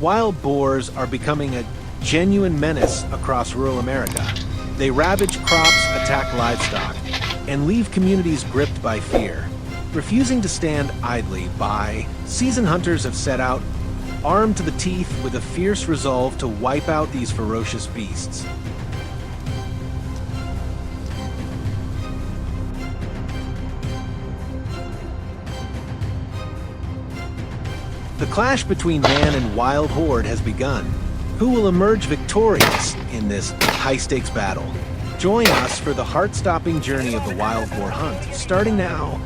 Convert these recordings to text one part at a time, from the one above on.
Wild boars are becoming a genuine menace across rural America. They ravage crops, attack livestock, and leave communities gripped by fear. Refusing to stand idly by, seasoned hunters have set out, armed to the teeth with a fierce resolve to wipe out these ferocious beasts. The clash between man and wild horde has begun. Who will emerge victorious in this high-stakes battle? Join us for the heart-stopping journey of the wild boar hunt, starting now.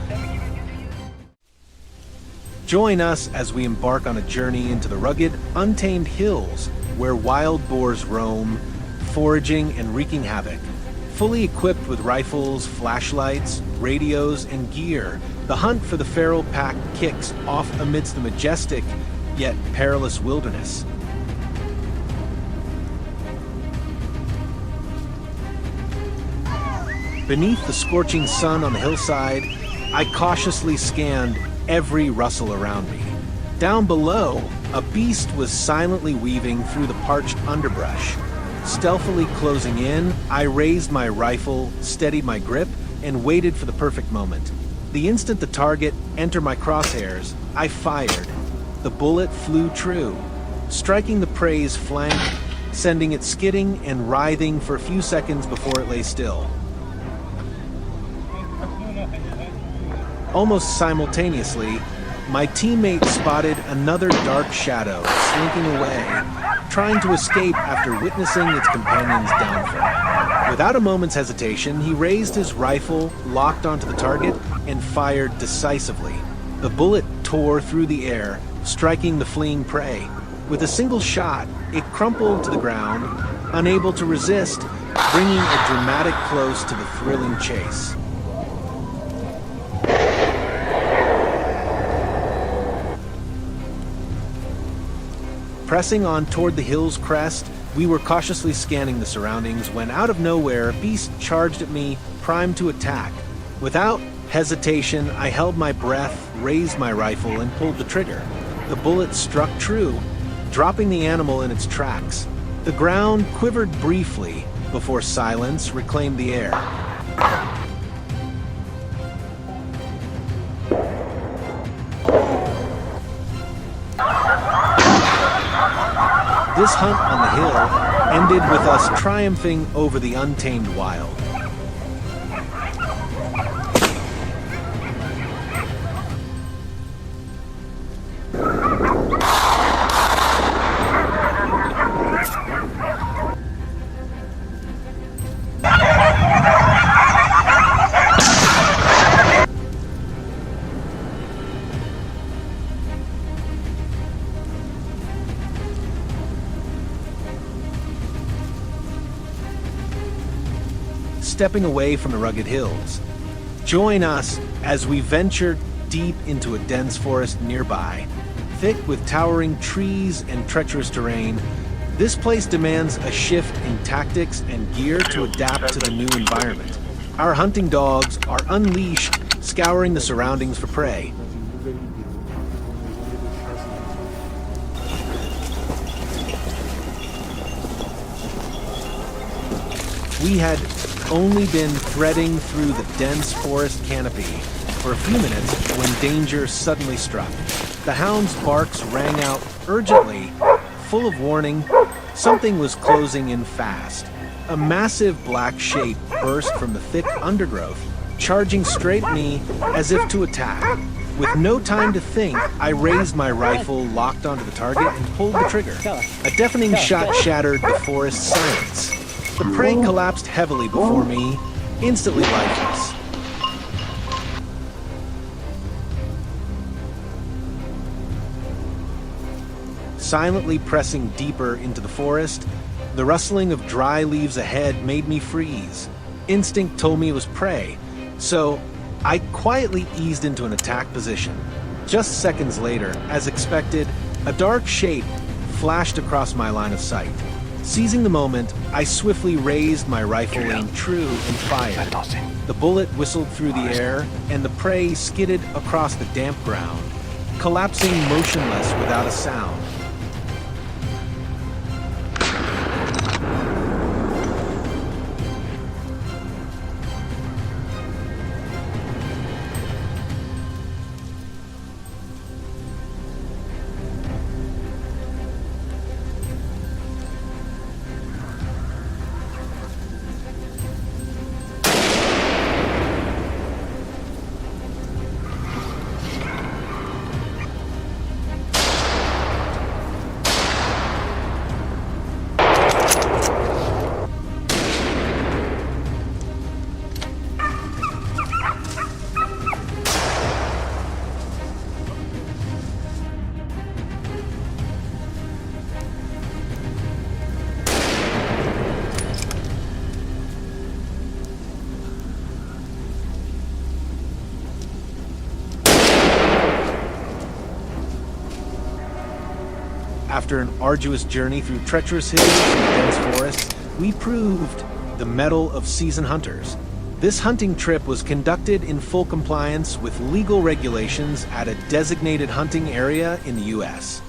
Join us as we embark on a journey into the rugged, untamed hills where wild boars roam, foraging and wreaking havoc. Fully equipped with rifles, flashlights, radios, and gear, the hunt for the feral pack kicks off amidst the majestic, yet perilous wilderness. Beneath the scorching sun on the hillside, I cautiously scanned every rustle around me. Down below, a beast was silently weaving through the parched underbrush. Stealthily closing in, I raised my rifle, steadied my grip, and waited for the perfect moment. The instant the target entered my crosshairs, I fired. The bullet flew true, striking the prey's flank, sending it skidding and writhing for a few seconds before it lay still. Almost simultaneously, my teammate spotted another dark shadow slinking away, trying to escape after witnessing its companion's downfall. Without a moment's hesitation, he raised his rifle, locked onto the target, and fired decisively. The bullet tore through the air, striking the fleeing prey. With a single shot, it crumpled to the ground, unable to resist, bringing a dramatic close to the thrilling chase. Pressing on toward the hill's crest, we were cautiously scanning the surroundings when out of nowhere, a beast charged at me, primed to attack. Without hesitation, I held my breath, raised my rifle, and pulled the trigger. The bullet struck true, dropping the animal in its tracks. The ground quivered briefly before silence reclaimed the air. This hunt on the hill ended with us triumphing over the untamed wild. Stepping away from the rugged hills. Join us as we venture deep into a dense forest nearby. Thick with towering trees and treacherous terrain, this place demands a shift in tactics and gear to adapt to the new environment. Our hunting dogs are unleashed, scouring the surroundings for prey. We had only been threading through the dense forest canopy for a few minutes when danger suddenly struck. The hound's barks rang out urgently, full of warning. Something was closing in fast. A massive black shape burst from the thick undergrowth, charging straight at me as if to attack. With no time to think, I raised my rifle, locked onto the target, and pulled the trigger. A deafening shot shattered the forest's silence. The prey collapsed heavily before me, instantly lifeless. Silently pressing deeper into the forest, the rustling of dry leaves ahead made me freeze. Instinct told me it was prey, so I quietly eased into an attack position. Just seconds later, as expected, a dark shape flashed across my line of sight. Seizing the moment, I swiftly raised my rifle, aimed true, and fired. The bullet whistled through the air, and the prey skidded across the damp ground, collapsing motionless without a sound. After an arduous journey through treacherous hills and dense forests, we proved the mettle of seasoned hunters. This hunting trip was conducted in full compliance with legal regulations at a designated hunting area in the U.S.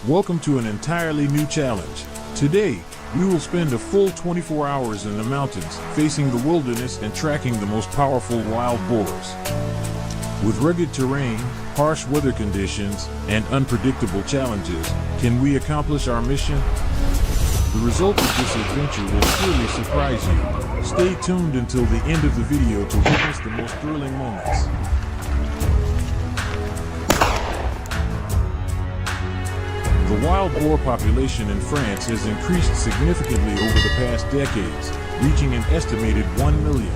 Welcome to an entirely new challenge. Today, we will spend a full 24 hours in the mountains, facing the wilderness and tracking the most powerful wild boars. With rugged terrain, harsh weather conditions, and unpredictable challenges, can we accomplish our mission? The result of this adventure will surely surprise you. Stay tuned until the end of the video to witness the most thrilling moments. The wild boar population in France has increased significantly over the past decades, reaching an estimated 1 million.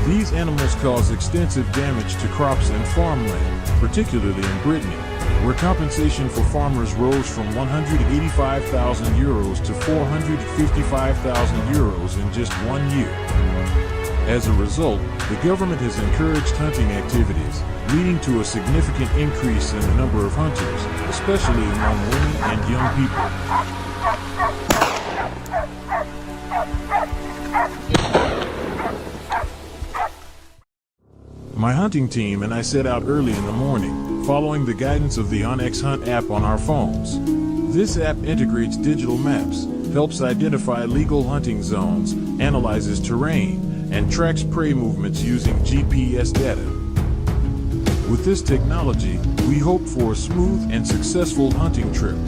These animals cause extensive damage to crops and farmland, particularly in Brittany, where compensation for farmers rose from €185,000 to €455,000 in just 1 year. As a result, the government has encouraged hunting activities, leading to a significant increase in the number of hunters, especially among women and young people. My hunting team and I set out early in the morning, following the guidance of the Onyx Hunt app on our phones. This app integrates digital maps, helps identify legal hunting zones, analyzes terrain, and tracks prey movements using GPS data. With this technology, we hope for a smooth and successful hunting trip.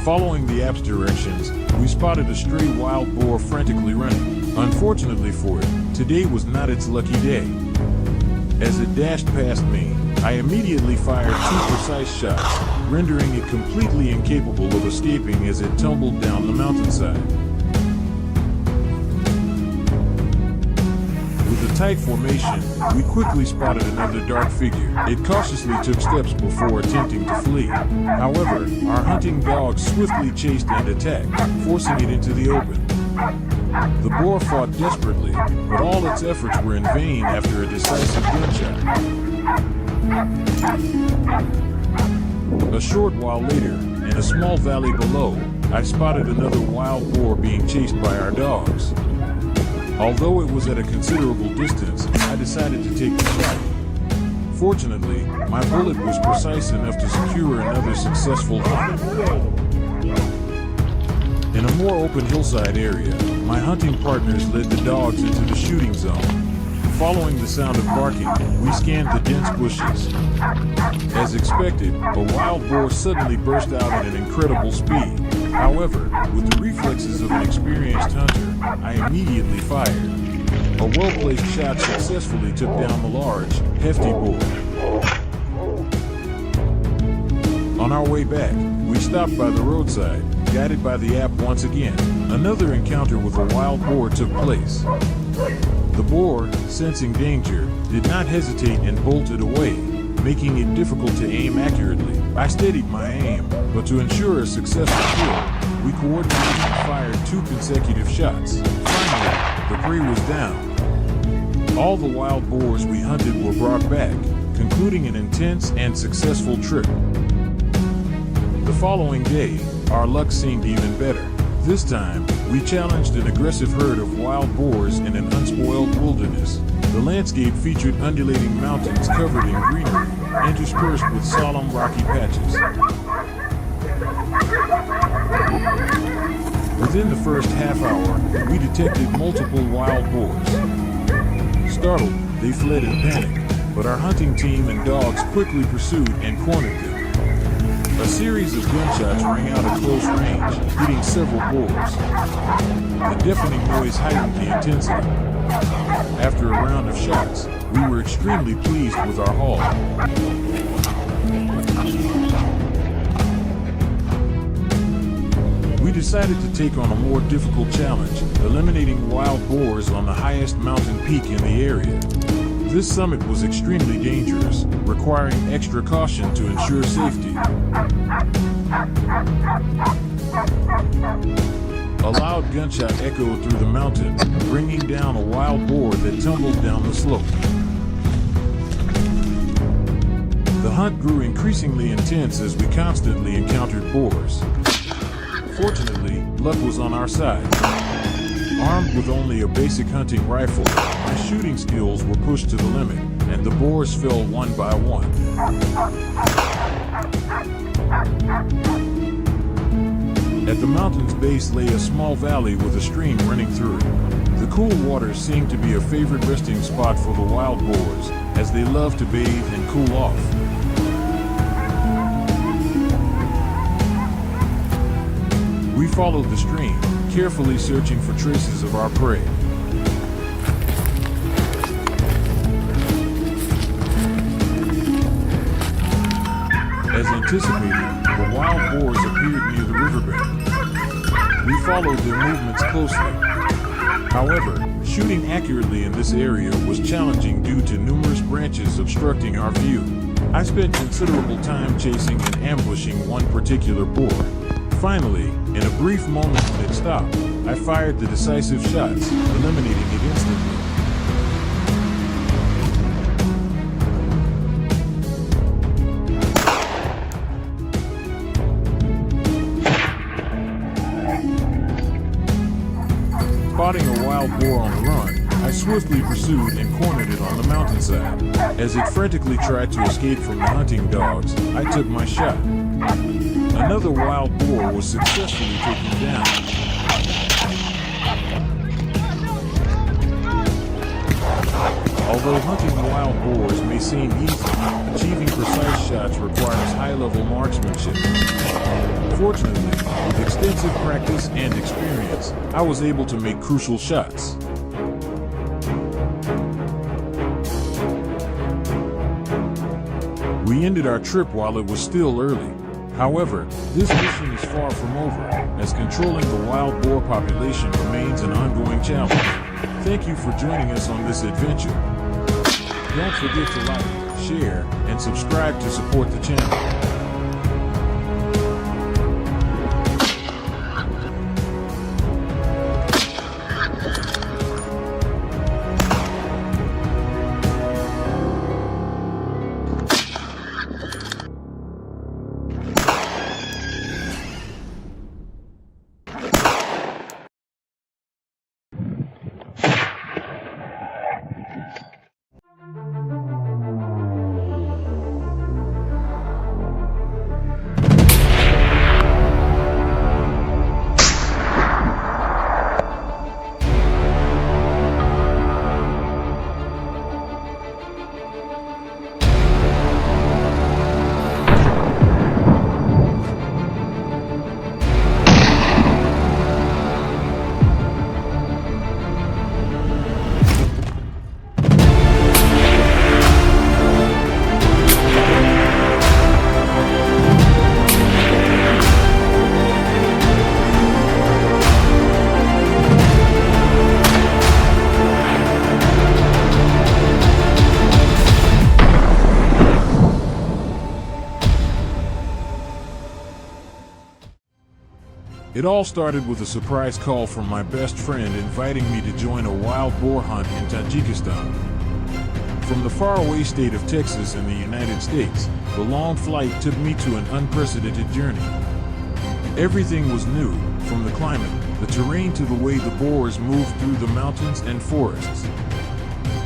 Following the app's directions, we spotted a stray wild boar frantically running. Unfortunately for it, today was not its lucky day. As it dashed past me, I immediately fired 2 precise shots, rendering it completely incapable of escaping as it tumbled down the mountainside. With a tight formation, we quickly spotted another dark figure. It cautiously took steps before attempting to flee. However, our hunting dogs swiftly chased and attacked, forcing it into the open. The boar fought desperately, but all its efforts were in vain after a decisive gunshot. A short while later, in a small valley below, I spotted another wild boar being chased by our dogs. Although it was at a considerable distance, I decided to take the shot. Fortunately, my bullet was precise enough to secure another successful hunt. In a more open hillside area, my hunting partners led the dogs into the shooting zone. Following the sound of barking, we scanned the dense bushes. As expected, a wild boar suddenly burst out at an incredible speed. However, with the reflexes of an experienced hunter, I immediately fired. A well-placed shot successfully took down the large, hefty boar. On our way back, we stopped by the roadside, guided by the app once again. Another encounter with a wild boar took place. The boar, sensing danger, did not hesitate and bolted away, making it difficult to aim accurately. I steadied my aim, but to ensure a successful kill, we coordinated and fired 2 consecutive shots. Finally, the prey was down. All the wild boars we hunted were brought back, concluding an intense and successful trip. The following day, our luck seemed even better. This time, we challenged an aggressive herd of wild boars in an unspoiled wilderness. The landscape featured undulating mountains covered in greenery, interspersed with solemn rocky patches. Within the first half hour, we detected multiple wild boars. Startled, they fled in panic, but our hunting team and dogs quickly pursued and cornered them. A series of gunshots rang out at close range, hitting several boars. The deafening noise heightened the intensity. After a round of shots, we were extremely pleased with our haul. We decided to take on a more difficult challenge, eliminating wild boars on the highest mountain peak in the area. This summit was extremely dangerous, requiring extra caution to ensure safety. A loud gunshot echoed through the mountain, bringing down a wild boar that tumbled down the slope. The hunt grew increasingly intense as we constantly encountered boars. Fortunately, luck was on our side. Armed with only a basic hunting rifle, my shooting skills were pushed to the limit, and the boars fell one by one. At the mountain's base lay a small valley with a stream running through it. The cool water seemed to be a favorite resting spot for the wild boars, as they love to bathe and cool off. We followed the stream, carefully searching for traces of our prey. As anticipated, the wild boars appeared near the riverbank. We followed their movements closely. However, shooting accurately in this area was challenging due to numerous branches obstructing our view. I spent considerable time chasing and ambushing one particular boar. Finally, in a brief moment when it stopped, I fired the decisive shots, eliminating it instantly. Spotting a wild boar on the run, I swiftly pursued and cornered it on the mountainside. As it frantically tried to escape from the hunting dogs, I took my shot. Another wild boar was successfully taken down. Although hunting wild boars may seem easy, achieving precise shots requires high-level marksmanship. Fortunately, with extensive practice and experience, I was able to make crucial shots. We ended our trip while it was still early. However, this mission is far from over, as controlling the wild boar population remains an ongoing challenge. Thank you for joining us on this adventure. Don't forget to like, share, and subscribe to support the channel. It all started with a surprise call from my best friend inviting me to join a wild boar hunt in Tajikistan. From the faraway state of Texas in the United States, the long flight took me to an unprecedented journey. Everything was new, from the climate, the terrain to the way the boars moved through the mountains and forests.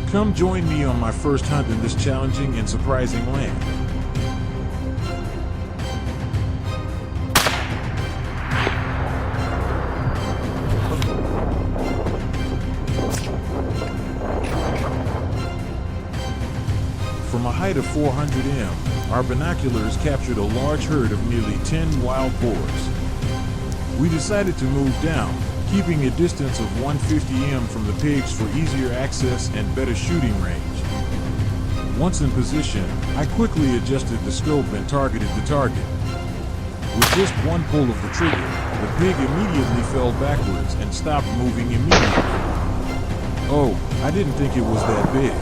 Come join me on my first hunt in this challenging and surprising land. From a height of 400 m, our binoculars captured a large herd of nearly 10 wild boars. We decided to move down, keeping a distance of 150 m from the pigs for easier access and better shooting range. Once in position, I quickly adjusted the scope and targeted the target. With just one pull of the trigger, the pig immediately fell backwards and stopped moving immediately. Oh, I didn't think it was that big.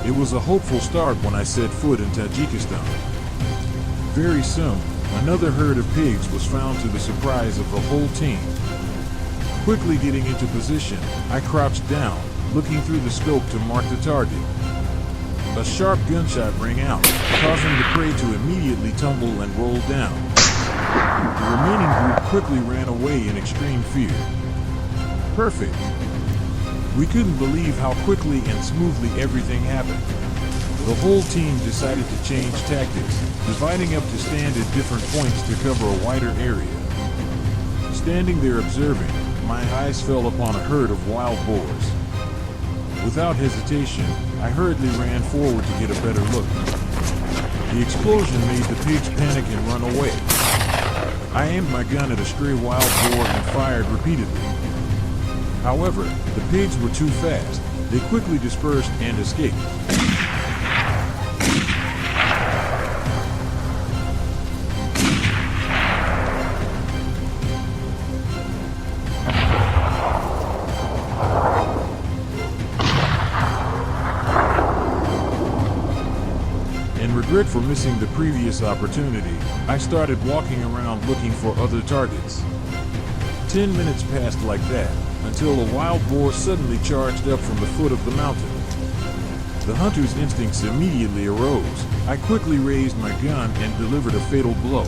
It was a hopeful start when I set foot in Tajikistan. Very soon, another herd of pigs was found to the surprise of the whole team. Quickly getting into position, I crouched down, looking through the scope to mark the target. A sharp gunshot rang out, causing the prey to immediately tumble and roll down. The remaining group quickly ran away in extreme fear. Perfect. We couldn't believe how quickly and smoothly everything happened. The whole team decided to change tactics, dividing up to stand at different points to cover a wider area. Standing there observing, my eyes fell upon a herd of wild boars. Without hesitation, I hurriedly ran forward to get a better look. The explosion made the pigs panic and run away. I aimed my gun at a stray wild boar and fired repeatedly. However, the pigs were too fast. They quickly dispersed and escaped. In regret for missing the previous opportunity, I started walking around looking for other targets. 10 minutes passed like that, until a wild boar suddenly charged up from the foot of the mountain. The hunter's instincts immediately arose. I quickly raised my gun and delivered a fatal blow.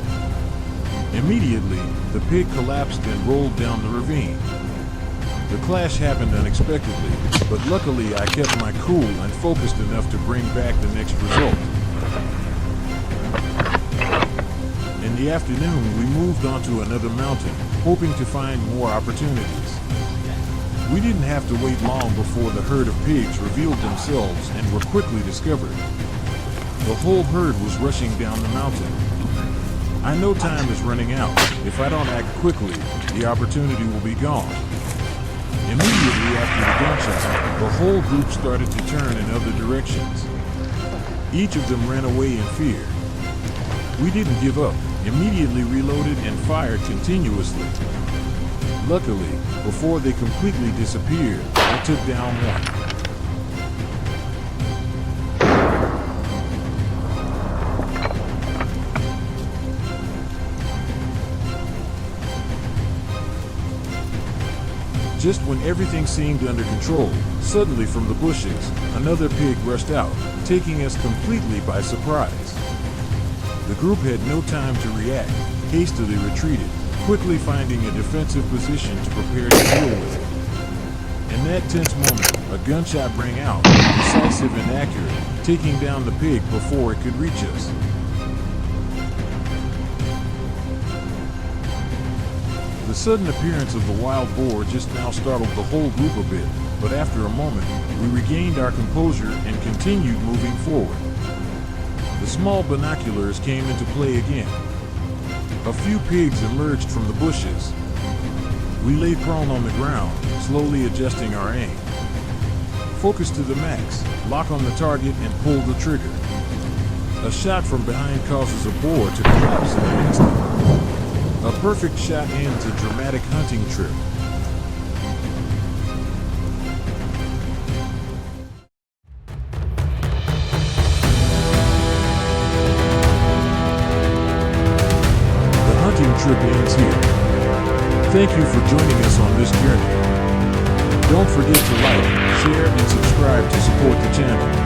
Immediately, the pig collapsed and rolled down the ravine. The clash happened unexpectedly, but luckily I kept my cool and focused enough to bring back the next result. In the afternoon, we moved on to another mountain, hoping to find more opportunities. We didn't have to wait long before the herd of pigs revealed themselves and were quickly discovered. The whole herd was rushing down the mountain. I know time is running out. If I don't act quickly, the opportunity will be gone. Immediately after the gunshot, the whole group started to turn in other directions. Each of them ran away in fear. We didn't give up, immediately reloaded and fired continuously. Luckily, before they completely disappeared, I took down one. Just when everything seemed under control, suddenly from the bushes, another pig rushed out, taking us completely by surprise. The group had no time to react, hastily retreated, quickly finding a defensive position to prepare to deal with it. In that tense moment, a gunshot rang out, decisive and accurate, taking down the pig before it could reach us. The sudden appearance of the wild boar just now startled the whole group a bit, but after a moment, we regained our composure and continued moving forward. The small binoculars came into play again. A few pigs emerged from the bushes. We lay prone on the ground, slowly adjusting our aim. Focus to the max, lock on the target and pull the trigger. A shot from behind causes a boar to collapse in an instant. A perfect shot ends a dramatic hunting trip. The hunting trip ends here. Thank you for joining us on this journey. Don't forget to like, share, and subscribe to support the channel.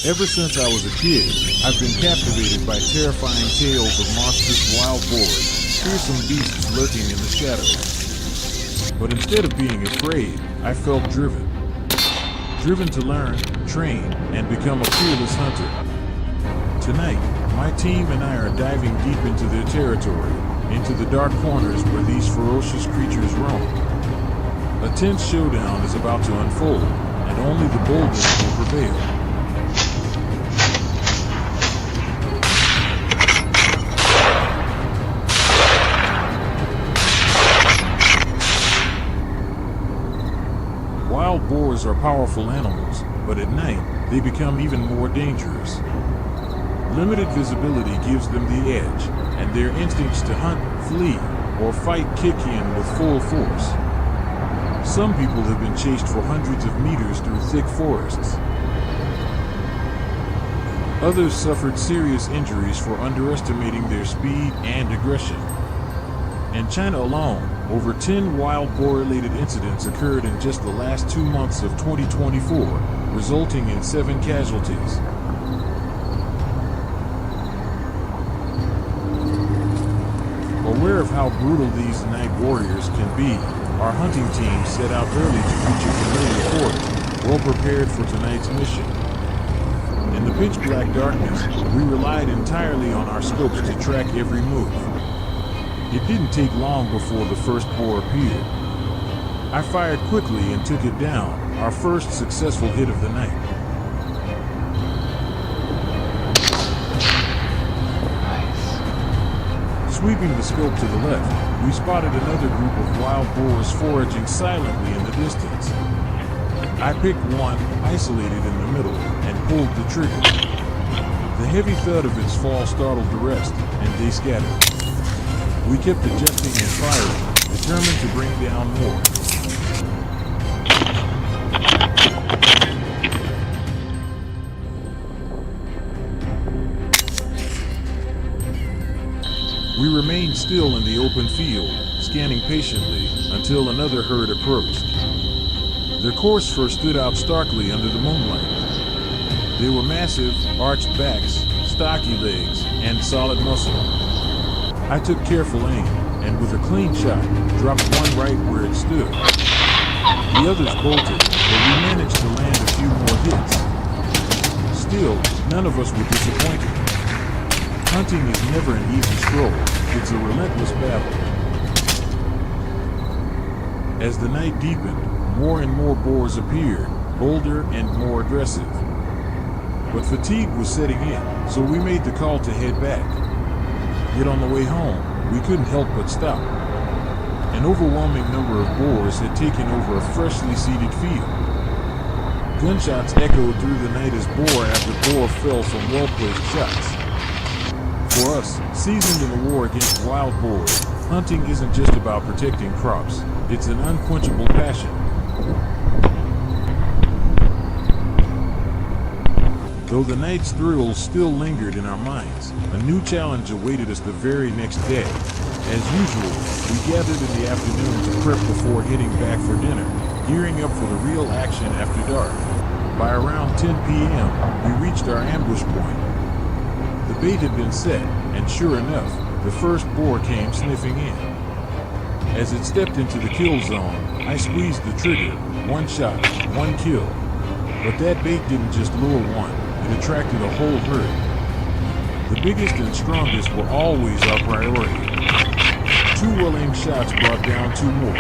Ever since I was a kid, I've been captivated by terrifying tales of monstrous wild boars, fearsome beasts lurking in the shadows. But instead of being afraid, I felt driven. Driven to learn, train, and become a fearless hunter. Tonight, my team and I are diving deep into their territory, into the dark corners where these ferocious creatures roam. A tense showdown is about to unfold, and only the boldest will prevail. Wild boars are powerful animals, but at night, they become even more dangerous. Limited visibility gives them the edge, and their instincts to hunt, flee, or fight kick in with full force. Some people have been chased for hundreds of meters through thick forests. Others suffered serious injuries for underestimating their speed and aggression. In China alone, over 10 wild boar-related incidents occurred in just the last 2 months of 2024, resulting in 7 casualties. Aware of how brutal these night warriors can be, our hunting team set out early to reach a familiar forest, well prepared for tonight's mission. In the pitch-black darkness, we relied entirely on our scopes to track every move. It didn't take long before the first boar appeared. I fired quickly and took it down, our first successful hit of the night. Sweeping the scope to the left, we spotted another group of wild boars foraging silently in the distance. I picked one, isolated in the middle, and pulled the trigger. The heavy thud of its fall startled the rest, and they scattered. We kept adjusting and firing, determined to bring down more. We remained still in the open field, scanning patiently until another herd approached. Their course first stood out starkly under the moonlight. They were massive, arched backs, stocky legs, and solid muscle. I took careful aim, and with a clean shot, dropped one right where it stood. The others bolted, but we managed to land a few more hits. Still, none of us were disappointed. Hunting is never an easy stroll. It's a relentless battle. As the night deepened, more and more boars appeared, bolder and more aggressive. But fatigue was setting in, so we made the call to head back. Yet on the way home, we couldn't help but stop. An overwhelming number of boars had taken over a freshly seeded field. Gunshots echoed through the night as boar after boar fell from well-placed shots. For us, seasoned in the war against wild boars, hunting isn't just about protecting crops, it's an unquenchable passion. Though the night's thrills still lingered in our minds, a new challenge awaited us the very next day. As usual, we gathered in the afternoon to prep before heading back for dinner, gearing up for the real action after dark. By around 10 p.m., we reached our ambush point. The bait had been set, and sure enough, the first boar came sniffing in. As it stepped into the kill zone, I squeezed the trigger. One shot, one kill. But that bait didn't just lure one, it attracted a whole herd. The biggest and strongest were always our priority. Two well-aimed shots brought down two more.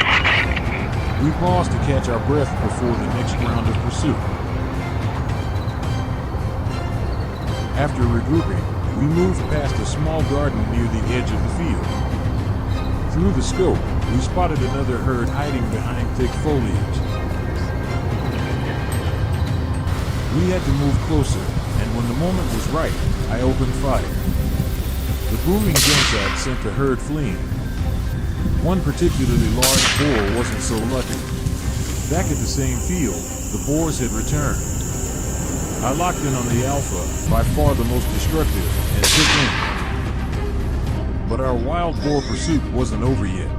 We paused to catch our breath before the next round of pursuit. After regrouping, we moved past a small garden near the edge of the field. Through the scope, we spotted another herd hiding behind thick foliage. We had to move closer, and when the moment was right, I opened fire. The booming gunshot sent the herd fleeing. One particularly large boar wasn't so lucky. Back at the same field, the boars had returned. I locked in on the alpha, by far the most destructive, and took aim. But our wild boar pursuit wasn't over yet.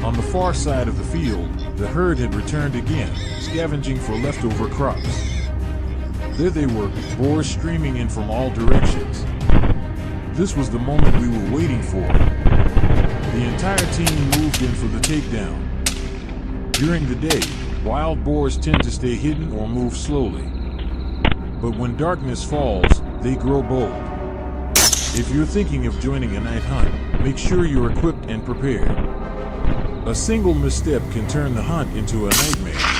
On the far side of the field, the herd had returned again, scavenging for leftover crops. There they were, boars streaming in from all directions. This was the moment we were waiting for. The entire team moved in for the takedown. During the day, wild boars tend to stay hidden or move slowly. But when darkness falls, they grow bold. If you're thinking of joining a night hunt, make sure you're equipped and prepared. A single misstep can turn the hunt into a nightmare.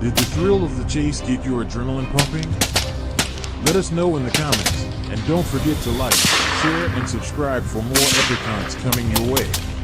Did the thrill of the chase get your adrenaline pumping? Let us know in the comments, and don't forget to like, share, and subscribe for more epic hunts coming your way.